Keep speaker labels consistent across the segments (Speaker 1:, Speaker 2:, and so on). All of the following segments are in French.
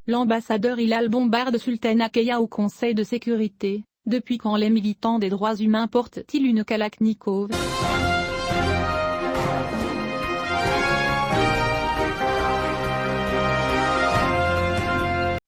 Speaker 1: L'ambassadeur Hilal bombarde Sultana Keya au Conseil de sécurité. Depuis quand les militants des droits humains portent-ils une Kalachnikov?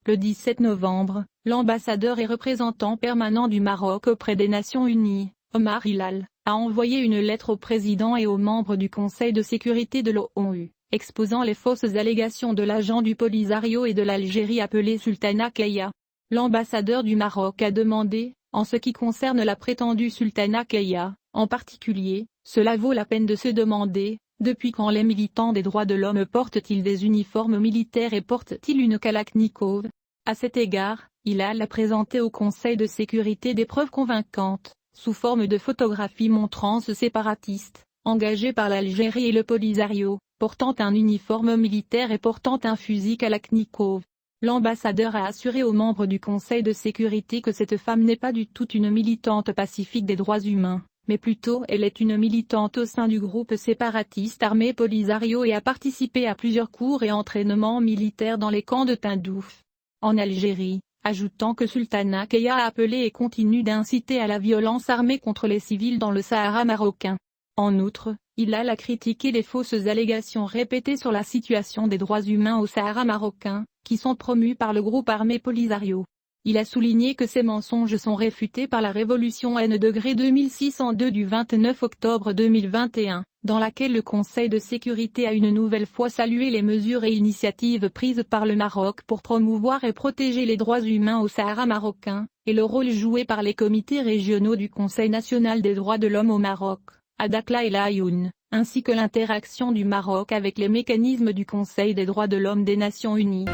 Speaker 1: Le 17 novembre, l'ambassadeur et représentant permanent du Maroc auprès des Nations Unies, Omar Hilal, a envoyé une lettre au président et aux membres du Conseil de sécurité de l'ONU, exposant les fausses allégations de l'agent du Polisario et de l'Algérie appelé Sultana Keya. L'ambassadeur du Maroc a demandé, en ce qui concerne la prétendue Sultana Keya, en particulier, cela vaut la peine de se demander, depuis quand les militants des droits de l'homme portent-ils des uniformes militaires et portent-ils une Kalachnikov? À cet égard, Hilal a présenté au Conseil de sécurité des preuves convaincantes, sous forme de photographies montrant ce séparatiste, engagé par l'Algérie et le Polisario, portant un uniforme militaire et portant un fusil Kalachnikov. L'ambassadeur a assuré aux membres du Conseil de sécurité que cette femme n'est pas du tout une militante pacifique des droits humains, mais plutôt elle est une militante au sein du groupe séparatiste armé Polisario et a participé à plusieurs cours et entraînements militaires dans les camps de Tindouf, en Algérie, ajoutant que Sultana Keya a appelé et continue d'inciter à la violence armée contre les civils dans le Sahara marocain. En outre, Hilal a critiqué les fausses allégations répétées sur la situation des droits humains au Sahara marocain, qui sont promues par le groupe armé Polisario. Il a souligné que ces mensonges sont réfutés par la résolution N-2602 du 29 octobre 2021, dans laquelle le Conseil de sécurité a une nouvelle fois salué les mesures et initiatives prises par le Maroc pour promouvoir et protéger les droits humains au Sahara marocain, et le rôle joué par les comités régionaux du Conseil national des droits de l'homme au Maroc, à Dakhla et Laayoune, ainsi que l'interaction du Maroc avec les mécanismes du Conseil des droits de l'homme des Nations Unies.